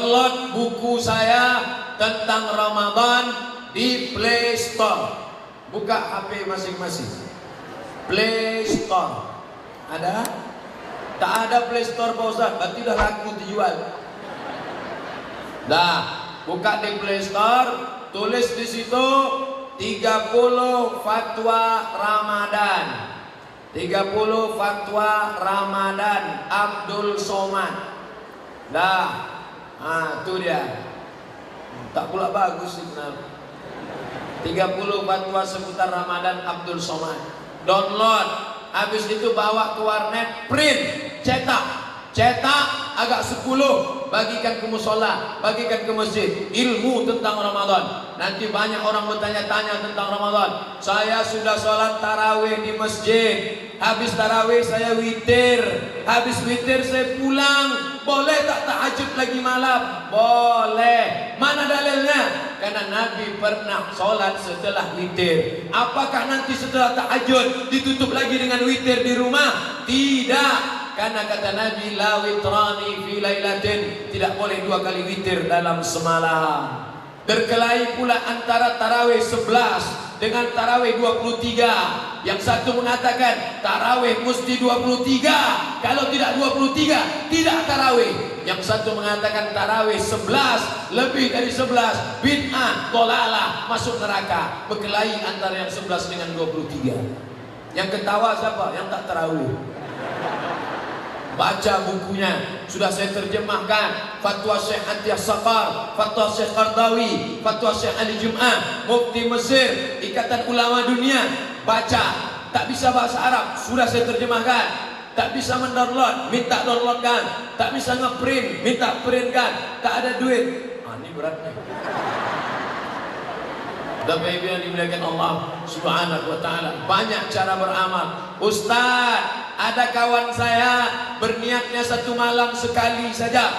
Download buku saya tentang Ramadan di Play Store. Buka HP masing-masing. Play Store. Ada? Tak ada Play Store Pak Ustaz, berarti dah laku dijual. Dah, buka di Play Store, tulis di situ 30 fatwa Ramadan. 30 fatwa Ramadan Abdul Somad. Dah. Itu dia. Tak pula bagus sih benar. 30 fatwa seputar Ramadan Abdul Somad. Download. Habis itu bawa ke warnet, print, cetak agak 10, bagikan ke musola, bagikan ke masjid. Ilmu tentang Ramadan. Nanti banyak orang bertanya-tanya tentang Ramadan. Saya sudah sholat tarawih di masjid. Habis tarawih saya witir. Habis witir saya pulang. Boleh tak tahajud lagi malam? Boleh. Mana dalilnya? Karena Nabi pernah sholat setelah witir. Apakah nanti setelah tahajud ditutup lagi dengan witir di rumah? Tidak. Karena kata Nabi, la witrani fi lailatin, tidak boleh 2 kali witir dalam semalam. Berkelahi pula antara tarawih 11 dengan tarawih 23. Yang satu mengatakan tarawih mesti 23, kalau tidak 23 tidak tarawih. Yang satu mengatakan tarawih 11, lebih dari 11 bid'ah, dolalah, masuk neraka. Berkelahi antara yang 11 dengan 23. Yang ketawa siapa? Yang tak tarawih. Baca bukunya, sudah saya terjemahkan. Fatwa Syekh Atiyah Saqar, Fatwa Syekh Qardawi, Fatwa Syekh Ali Jum'ah, Mufti Mesir, Ikatan Ulama Dunia. Baca. Tak bisa bahasa Arab, sudah saya terjemahkan. Tak bisa mendownload, minta downloadkan. Tak bisa ngeprint, minta printkan. Tak ada duit. Ini beratnya. Bapak Ibu yang dimuliakan Allah Subhanahu wa taala, banyak cara beramal. Ustaz, ada kawan saya berniatnya 1 malam sekali saja.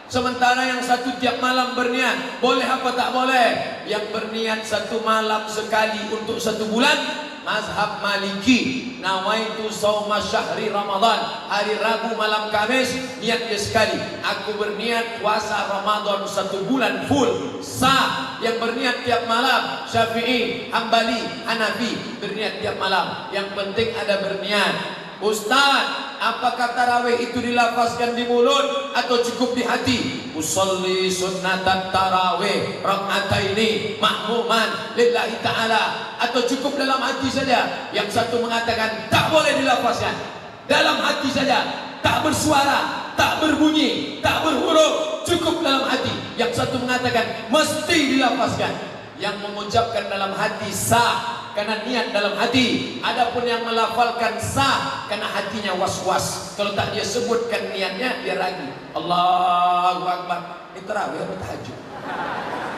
Sementara yang satu tiap malam berniat. Boleh apa tak boleh? Yang berniat 1 malam sekali untuk 1 bulan, mazhab Maliki, nawaitu shauma syahri Ramadan, hari Rabu malam Kamis, niat dia sekali. Aku berniat puasa Ramadan 1 bulan full, sah. Yang berniat tiap malam, Syafi'i, Hambali, Hanafi, berniat tiap malam. Yang penting ada berniat. Ustaz, apakah tarawih itu dilafazkan di mulut atau cukup di hati? Usolli sunnatan tarawih rak'ataini ma'muman lillahi ta'ala, atau cukup dalam hati saja? Yang satu mengatakan tak boleh dilafazkan, dalam hati saja, tak bersuara, tak berbunyi, tak berhuruf, cukup dalam hati. Yang satu mengatakan mesti dilafazkan. Yang mengucapkan dalam hati sah karena niat dalam hati. Adapun yang melafalkan sah karena hatinya was-was. Kalau tak dia sebutkan niatnya, dia ragu. Allahu Akbar. Ini tarawih apa tahajud?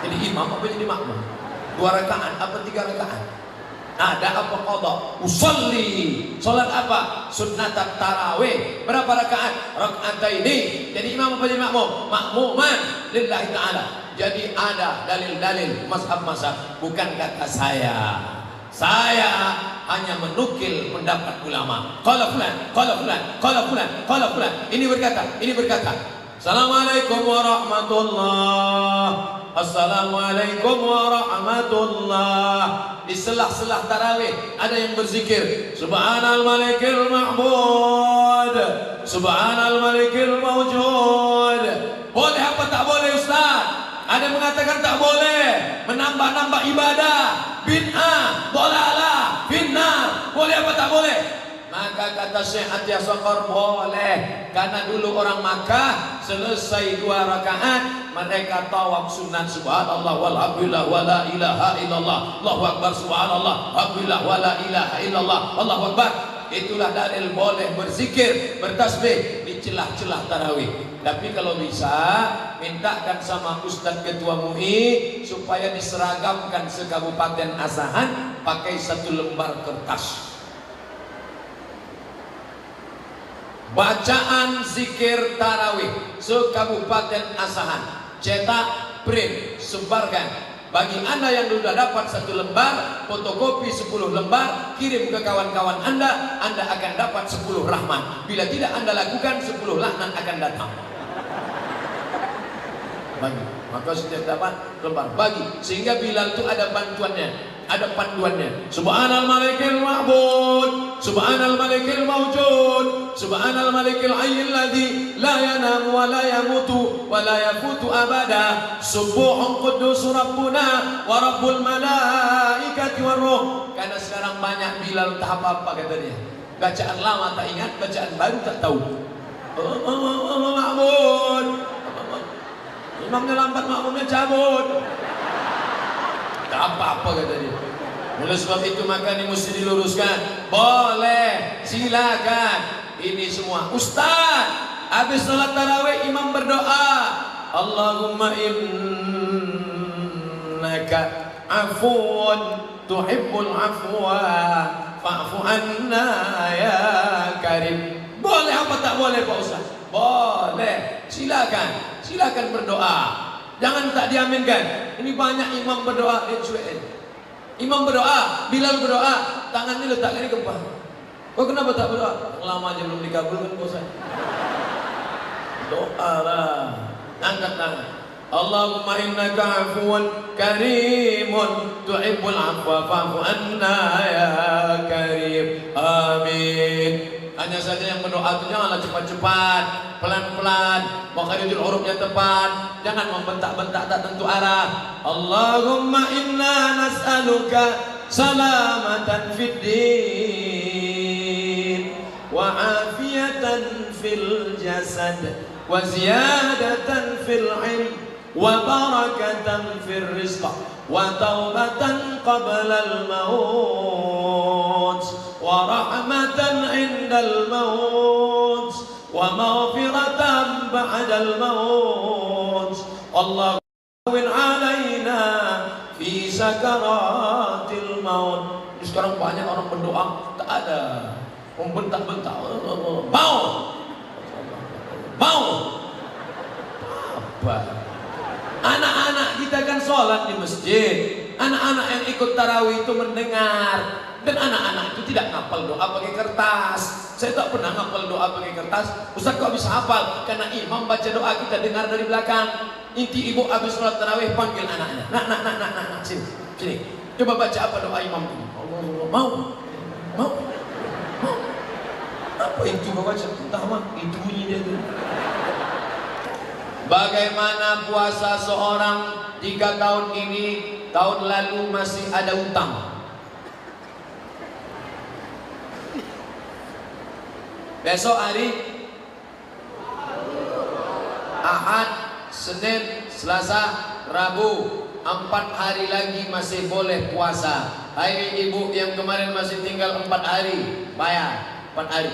Jadi imam apa jadi makmum? 2 rakaat apa 3 rakaat? Ada apa qadha? Usolli. Salat apa? Sunnatan tarawih. Berapa rakaat? Rak'ataini. Jadi imam apa jadi makmum? Makmuman lillahi ta'ala. Jadi ada dalil-dalil mazhab-mazhab, bukan kata saya. Saya hanya menukil pendapat ulama. Qala fulan, qala fulan, qala fulan, qala fulan. Ini berkata, ini berkata. Assalamualaikum warahmatullahi. Assalamualaikum warahmatullahi. Di selah-selah tarawih ada yang berzikir Subhanal Malikil Ma'bud, Subhanal Malikil Mawjud. Boleh apa tak boleh Ustaz? Ada yang mengatakan tak boleh, menambah-nambah ibadah, bid'ah, dolalah, finnar. Boleh apa tak boleh? Maka kata Syekh Atiyah Saqar, boleh. Karena dulu orang Makkah selesai 2 rakaat mereka tawaf sunat, subhanallah walhamdulillah wala ilaha illallah, Allahu akbar, subhanallah alhamdulillah wala ilaha illallah, Allahu akbar. Itulah dalil boleh berzikir, bertasbih di celah-celah tarawih. Tapi kalau bisa, mintakan sama Ustadz Ketua MUI supaya diseragamkan se-Kabupaten Asahan pakai 1 lembar kertas. Bacaan zikir tarawih se-Kabupaten Asahan, cetak, print, sebarkan. Bagi anda yang sudah dapat 1 lembar, fotokopi 10 lembar, kirim ke kawan-kawan anda akan dapat 10 rahmat. Bila tidak anda lakukan, 10 laknat akan datang. bagi. Maka setiap dapat lembar bagi, sehingga Bilal itu ada bantuannya, ada panduannya. Subhanal malikil ma'bud, subhanal malikil mawjud, subhanal malikil hayyil ladzi la yanamu wa la yamutu wa la yafutu abada, subuhun quddus rabbuna wa rabbul malaikati waruh. Karena sekarang banyak Bilal tak apa-apa katanya, bacaan lama tak ingat, bacaan baru tak tahu. Ma'bud, imamnya lambat, makmumnya cabut, tak apa-apa kata dia. Oleh sebab itu maka ini mesti diluruskan. Boleh, silakan. Ini semua Ustaz, habis salat tarawih imam berdoa, Allahumma innaka afuun tuhibbul afwa fa'fu anna ya karim. Boleh apa tak boleh Pak Ustaz? Boleh, silakan, silakan berdoa. Jangan tak diaminkan. Ini banyak imam berdoa, imam berdoa, Bilal berdoa, tangannya letakkan di kepala. Kau kenapa tak berdoa? Lama aja belum dikabulkan Pak Ustaz. Doa lah, angkat tangan. Allahumma innaka afuun karimun tuhibbul afwa fa'fu anna ya karim. Amin. Hanya saja yang berdoa itu janganlah cepat-cepat, pelan-pelan, makharijul hurufnya tepat, jangan membentak-bentak tak tentu arah. Allahumma inna nas'aluka salamatan fid din wa afiyatan fil jasad wa ziyadatan fil ilm wa barakatan fil rizq wa taubatan qabla al maut wa rahmatan indal maut wa maghfiratan ba'dal maut. Allahumma alaina fi sakaratil maut. Sekarang banyak orang berdoa tak ada membentak-bentak, mau apa? Anak-anak kita kan sholat di masjid, anak-anak yang ikut tarawih itu mendengar. Dan anak-anak itu tidak ngapal doa pakai kertas. Saya tak pernah ngapal doa pakai kertas. Ustaz kok bisa hafal? Karena imam baca doa kita dengar dari belakang. Inti ibu habis sholat tarawih panggil anaknya. Nak, sini, sini. Coba baca apa doa imam ini. Allah, mau. Apa itu baca? Entah mah, itu bunyi dia tu. Bagaimana puasa seorang 3 tahun ini, tahun lalu masih ada utang. Besok hari Ahad, Senin, Selasa, Rabu, 4 hari lagi masih boleh puasa. Hai ibu yang kemarin masih tinggal 4 hari, bayar 4 hari.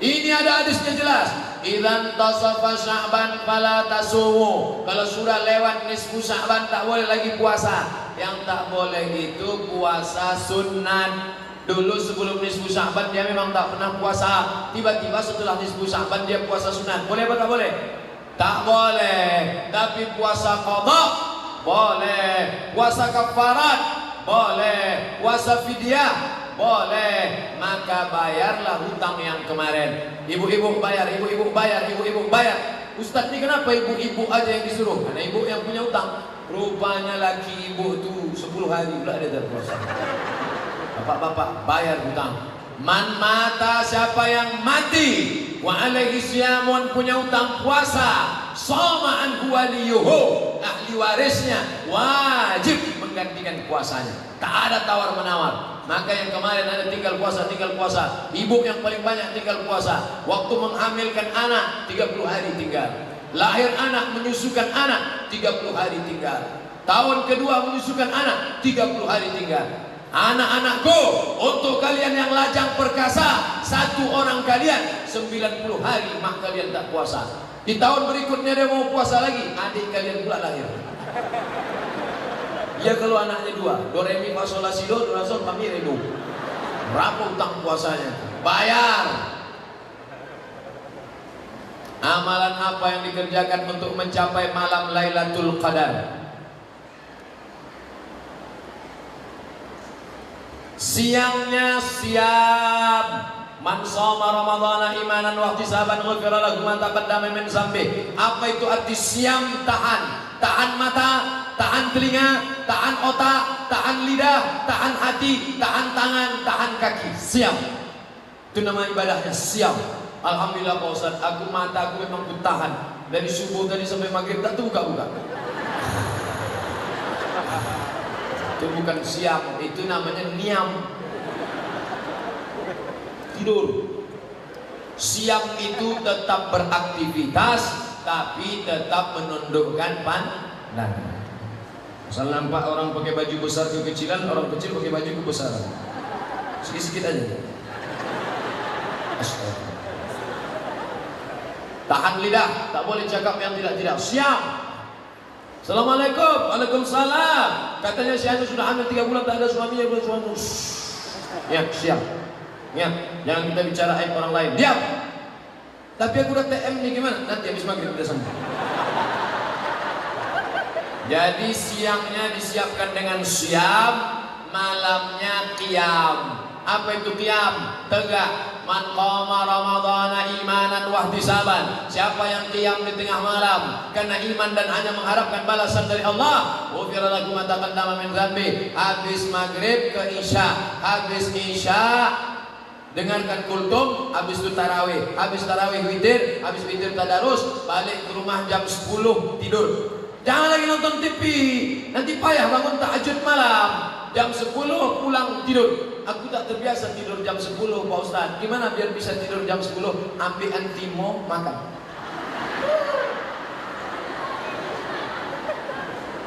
Ini ada hadisnya jelas. Idzan tasafa Sya'ban fala tasumu. Kalau sudah lewat nisfu Sya'ban tak boleh lagi puasa. Yang tak boleh itu puasa sunat. Dulu sebelum nisfu Sya'ban dia memang tak pernah puasa. Tiba-tiba setelah nisfu Sya'ban dia puasa sunat. Boleh apa tak boleh? Tak boleh. Tapi puasa qadha boleh. Puasa kafarat boleh. Puasa fidyah boleh. Maka bayarlah hutang yang kemarin. Ibu-ibu bayar, ibu-ibu bayar, ibu-ibu bayar. Ustaz ini kenapa ibu-ibu aja yang disuruh? Karena ibu yang punya hutang. Rupanya laki ibu itu 10 hari pula dia terpuasa. Bapak-bapak bayar hutang. Man mata, siapa yang mati wa alaihi siyamun, punya hutang puasa, shoma anhu waliyuhu, ahli warisnya wajib menggantikan puasanya. Tak ada tawar menawar. Maka yang kemarin ada tinggal puasa, ibu yang paling banyak tinggal puasa. Waktu menghamilkan anak 30 hari tinggal. Lahir anak, menyusukan anak 30 hari tinggal. Tahun kedua menyusukan anak 30 hari tinggal. Anak-anakku, untuk kalian yang lajang perkasa, 1 orang kalian 90 hari mak kalian tak puasa. Di tahun berikutnya dia mau puasa lagi, adik kalian pula lahir. Ya kalau anaknya 2, do re mi fa sol la si do la sol fa mi re do. Berapa utang puasanya? Bayar. Amalan apa yang dikerjakan untuk mencapai malam Lailatul Qadar? Siangnya siap. Man shoma ramadhana imanan wa ihtisaban ghufira lahu ma taqaddama min dzambi. Apa itu arti siam? Tahan. tahan mata, tahan telinga, tahan otak, tahan lidah, tahan hati, tahan tangan, tahan kaki. Siap. Itu nama ibadahnya, siap. Alhamdulillah Pak Ustaz, aku mata aku memang kutahan. Dari subuh tadi sampai maghrib tak tuh buka-buka. Itu bukan siap, itu namanya niam. Tidur. Siap itu tetap beraktivitas, tapi tetap menundukkan pandangan. Misal nampak orang pakai baju besar kekecilan, orang kecil pakai baju kebesaran. Sedikit-sedikit aja. Astaga. Tahan lidah, tak boleh cakap yang tidak-tidak. Siap. Assalamualaikum. Waalaikumsalam. Katanya si Anu sudah hamil 3 bulan tak ada suaminya, belum suami. Ya, siap. Ya, jangan kita bicara aib orang lain. Diam. Tapi aku udah TM nih, gimana? Nanti habis maghrib udah sampai. Jadi siangnya disiapkan dengan siap, malamnya qiyam. Apa itu qiyam? Tegak. Man qama ramadhana imanan wahtisaban. Siapa yang qiyam di tengah malam karena iman dan hanya mengharapkan balasan dari Allah, ghufira lahu ma taqaddama min dzambi. Habis maghrib ke isya, habis isya dengarkan kultum, habis itu tarawih, habis tarawih witir, habis witir tadarus, balik ke rumah jam 10 tidur. Jangan lagi nonton TV, nanti payah bangun tahajud malam. Jam 10 pulang tidur. Aku tak terbiasa tidur jam 10 Pak Ustaz. Gimana biar bisa tidur jam 10? Ambil antimo, makan.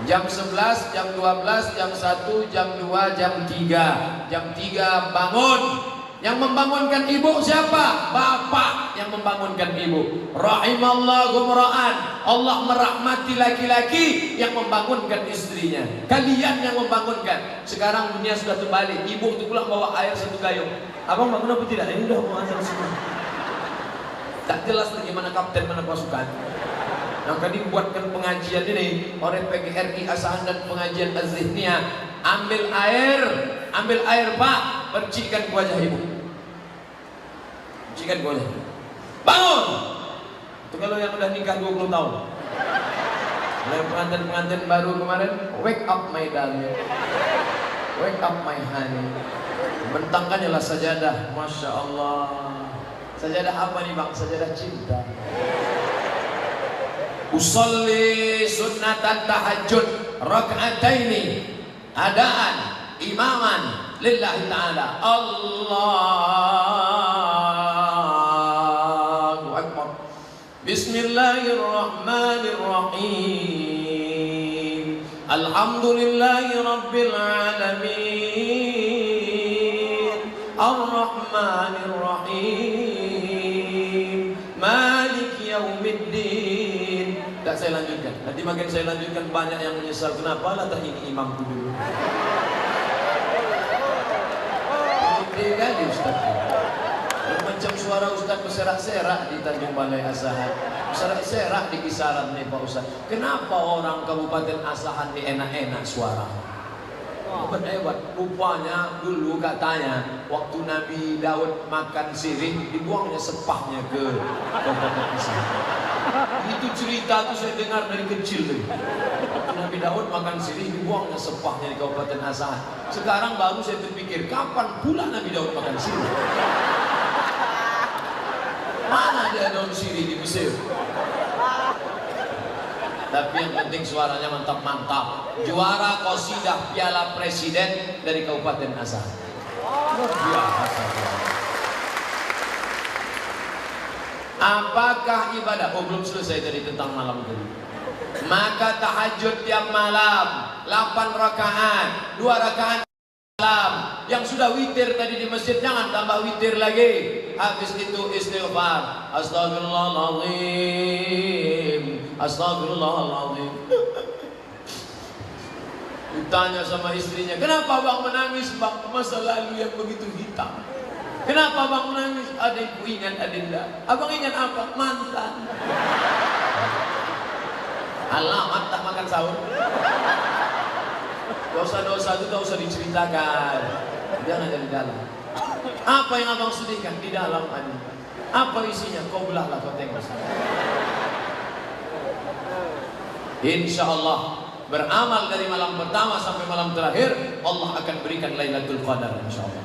Jam 11, jam 12, jam 1, jam 2, jam 3. Jam 3 bangun. Yang membangunkan ibu siapa? Bapak yang membangunkan ibu. Rahimallahu mra'an. Allah merahmati laki-laki yang membangunkan istrinya. Kalian yang membangunkan. Sekarang dunia sudah terbalik. Ibu itu pulang bawa air 1 gayung. Abang bangun apa tidak? Ini udah mau azan semua. Tak jelas lagi mana kapten, mana pasukan. Maka dibuatkan pengajian ini oleh PGRI Asahan dan pengajian Az-Zihniyah. Ambil air Pak, percikan ke wajah ibu. Percikan ke wajah. Bangun! Itu kalau yang udah nikah 20 tahun. Yang pengantin-pengantin baru kemarin, wake up my darling, wake up my honey. Bentangkannya lah sajadah, Masya Allah. Sajadah apa nih Bang? Sajadah cinta. Usolli sunnatan tahajud raka'ataini adaan imaman lillahi ta'ala. Allahu akbar. Bismillahirrahmanirrahim. Alhamdulillahi rabbil alamin. Ar-Rahmanir-Rahim. Maliki yaumiddin. Tak saya lanjutkan. Nanti makin saya lanjutkan banyak yang menyesal. Kenapa lah tak ini imamku dulu? Ini kali Ustaz. Macam suara Ustaz berserak-serak di Tanjung Balai Asahan. Berserak-serak di kisaran nih Pak Ustaz. Kenapa orang Kabupaten Asahan ini enak-enak suara? Hebat. Rupanya dulu katanya waktu Nabi Daud makan sirih, dibuangnya sepahnya ke Kabupaten Asahan. Itu cerita tuh saya dengar dari kecil tuh. Waktu Nabi Daud makan sirih, dibuangnya sepahnya di Kabupaten Asahan. Sekarang baru saya berpikir, kapan pula Nabi Daud makan sirih? Mana ada daun sirih di Mesir? Tapi yang penting suaranya mantap-mantap. Juara qasidah Piala Presiden dari Kabupaten Asahan. Luar biasa. Apakah ibadah? Oh, belum selesai tadi tentang malam tadi. Maka tahajud tiap malam 8 rakaat, 2 rakaat malam. Yang sudah witir tadi di masjid jangan tambah witir lagi. Habis itu istighfar. Astagfirullahaladzim, astagfirullahaladzim. Ditanya sama istrinya, kenapa Bang menangis Bang? Masa lalu yang begitu hitam. Kenapa Bang menangis? Adikku ingat Adinda. Abang ingat apa? Mantan. Alamat tak makan sahur. Dosa-dosa itu tak usah diceritakan. Jangan dari dalam. Apa yang abang sedihkan? Di dalam aja. Apa isinya? Kau belahlah, kau tengok. Insya Allah beramal dari malam pertama sampai malam terakhir, Allah akan berikan Lailatul Qadar insya Allah.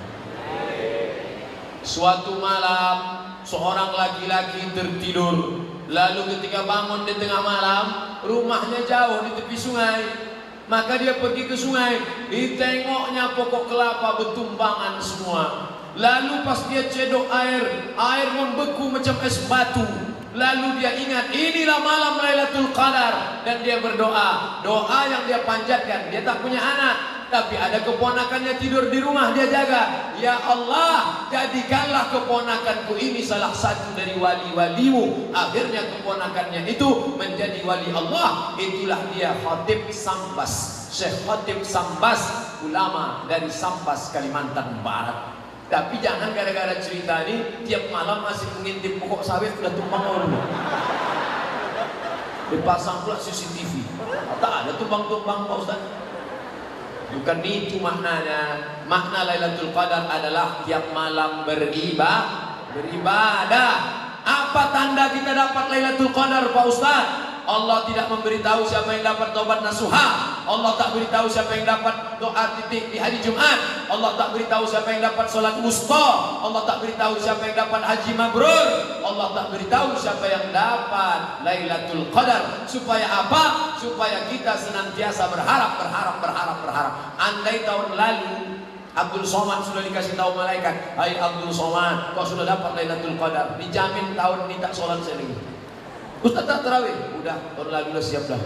Suatu malam seorang laki-laki tertidur, lalu ketika bangun di tengah malam, rumahnya jauh di tepi sungai. Maka dia pergi ke sungai, ditengoknya pokok kelapa bertumbangan semua. Lalu pas dia cedok air membeku macam es batu. Lalu dia ingat, inilah malam Lailatul Qadar, dan dia berdoa. Doa yang dia panjatkan, dia tak punya anak, tapi ada keponakannya tidur di rumah, dia jaga. Ya Allah, jadikanlah keponakanku ini salah satu dari wali-walimu. Akhirnya keponakannya itu menjadi wali Allah. Itulah dia Khatib Sambas, Syekh Khatib Sambas, ulama dari Sambas, Kalimantan Barat. Tapi jangan gara-gara cerita ini tiap malam masih mengintip pokok sawit sudah tumbang orang. Dipasang pula CCTV. Tak ada tumbang-tumbang Pak Ustaz. Bukan itu maknanya. Makna Lailatul Qadar adalah tiap malam beribadah. Apa tanda kita dapat Lailatul Qadar Pak Ustaz? Allah tidak memberitahu siapa yang dapat taubat nasuha. Allah tak beritahu siapa yang dapat doa titik di hari Jumat. Allah tak beritahu siapa yang dapat solat wusta. Allah tak beritahu siapa yang dapat haji mabrur. Allah tak beritahu siapa yang dapat Lailatul Qadar. Supaya apa? Supaya kita senantiasa berharap. Andai tahun lalu Abdul Somad sudah dikasih tahu malaikat, hai Abdul Somad, kau sudah dapat Lailatul Qadar, dijamin tahun ini tak solat lagi. Ustaz tak tarawih, udah tahun lalu udah siap dah.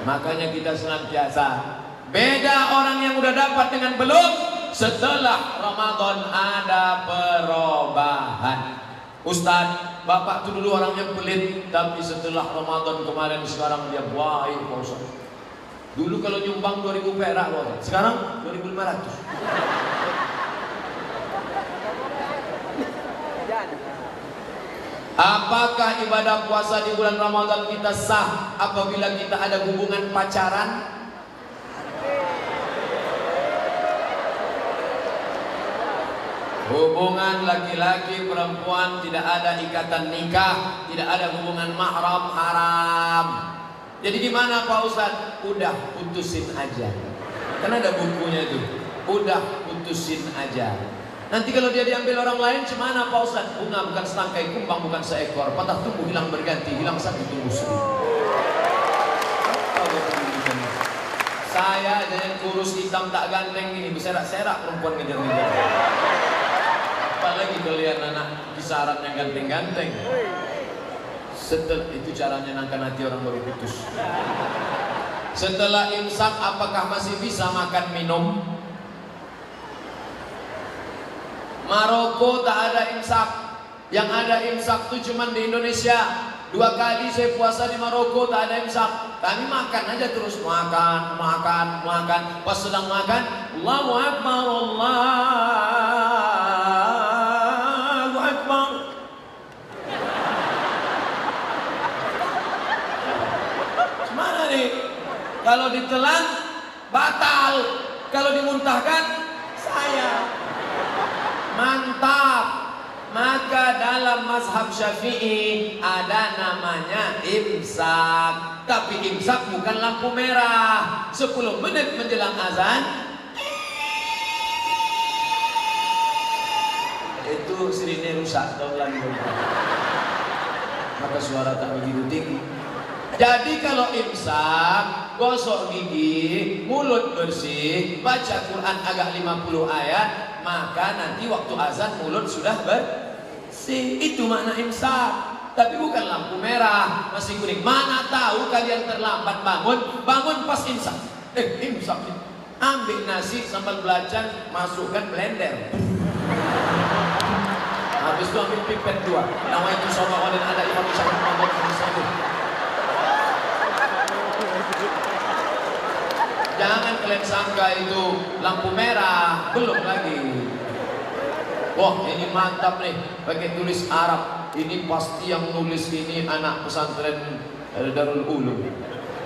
Makanya kita senantiasa beda orang yang udah dapat dengan belum. Setelah Ramadan ada perubahan. Ustaz, bapak tuh dulu orangnya pelit, tapi setelah Ramadan kemarin sekarang dia baik Pak Ustaz. Dulu kalau nyumbang 2000 perak Pak Ustaz, sekarang 2500. Apakah ibadah puasa di bulan Ramadan kita sah apabila kita ada hubungan pacaran? Hubungan laki-laki perempuan tidak ada ikatan nikah, tidak ada hubungan mahram, haram. Jadi gimana Pak Ustaz? Udah putusin aja. Kan ada bukunya itu. Udah putusin aja. Nanti kalau dia diambil orang lain, gimana Pak Ustaz? Bunga bukan setangkai, kumbang bukan seekor, patah tumbuh hilang berganti, hilang satu tumbuh seribu. Saya aja yang kurus hitam tak ganteng ini, berserak-serak perempuan ngejar-ngejar. Apalagi kalian anak kisaran yang ganteng-ganteng. Setelah itu caranya nangkan hati orang baru putus. Setelah imsak, apakah masih bisa makan minum? Maroko tak ada imsak. Yang ada imsak itu cuma di Indonesia. 2 kali saya puasa di Maroko tak ada imsak. Kami makan aja terus, makan. Pas sedang makan, Allahu Akbar, Allahu Akbar. Gimana nih? Kalau ditelan batal, kalau dimuntahkan sayang. Mantap. Maka dalam mazhab Syafi'i ada namanya imsak. Tapi imsak bukan lampu merah. 10 menit menjelang azan itu sirine rusak tahun lalu. Maka suara tak begitu tinggi. Jadi kalau imsak, gosok gigi, mulut bersih, baca Quran agak 50 ayat, maka nanti waktu azan mulut sudah bersih. Itu makna imsak. Tapi bukan lampu merah, masih kuning. Mana tahu kalian terlambat bangun pas imsak. Imsak. Ambil nasi sambal belacan, masukkan blender. Habis itu ambil pipet 2. Nama itu sama orang ada imam syarif Muhammad SAW. Jangan kalian sangka itu lampu merah, belum lagi. Wah, ini mantap nih, pakai tulis Arab. Ini pasti yang nulis ini anak pesantren Darul Ulum.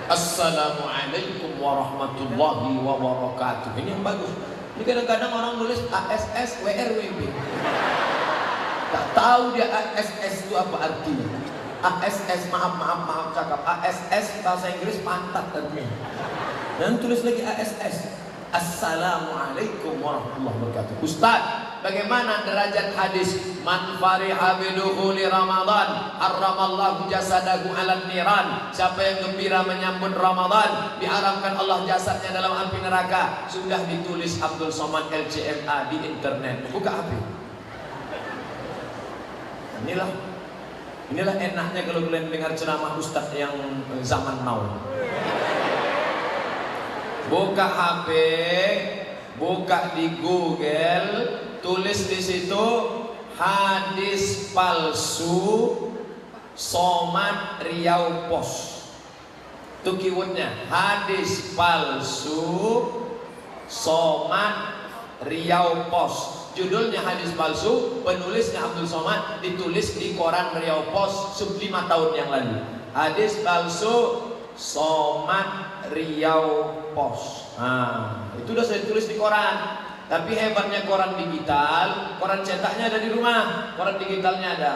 Assalamualaikum warahmatullahi wabarakatuh. Ini yang bagus. Ini kadang-kadang orang nulis ASS WRWB. Tak tahu dia ASS itu apa artinya. ASS, maaf cakap. ASS bahasa Inggris pantat artinya. Dan tulis lagi ASS. Assalamualaikum warahmatullahi wabarakatuh. Ustaz, bagaimana derajat hadis man fariha bidukhuli Ramadan harramallahu jasadahu 'alan niran? Siapa yang gembira menyambut Ramadan, diharamkan Allah jasadnya dalam api neraka. Sudah ditulis Abdul Somad LCMA di internet. Buka HP. Inilah enaknya kalau kalian dengar ceramah ustaz yang zaman now. Buka HP, buka di Google, tulis di situ hadis palsu Somad Riau Pos. Itu keywordnya, hadis palsu Somad Riau Pos. Judulnya hadis palsu, penulisnya Abdul Somad, ditulis di koran Riau Pos 5 tahun yang lalu. Hadis palsu Somad Riau Pos. Nah, itu udah saya tulis di koran. Tapi hebatnya koran digital, koran cetaknya ada di rumah, koran digitalnya ada.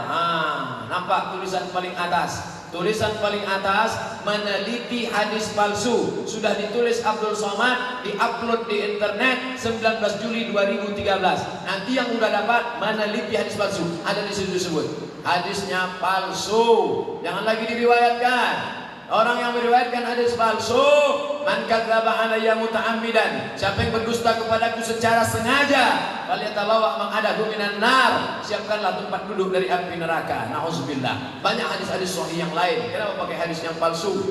Nampak tulisan paling atas. Tulisan paling atas, meneliti hadis palsu. Sudah ditulis Abdul Somad, diupload di internet 19 Juli 2013. Nanti yang udah dapat meneliti hadis palsu, ada di situ disebut hadisnya palsu. Jangan lagi diriwayatkan. Orang yang meriwayatkan hadis palsu, man kadzdzaba alayya muta'ammidan, siapa yang berdusta kepadaku secara sengaja, falyatabawwa maq'adahu minan nar, siapkanlah tempat duduk dari api neraka. Nauzubillah. Banyak hadis-hadis sahih yang lain. Kenapa pakai hadis yang palsu?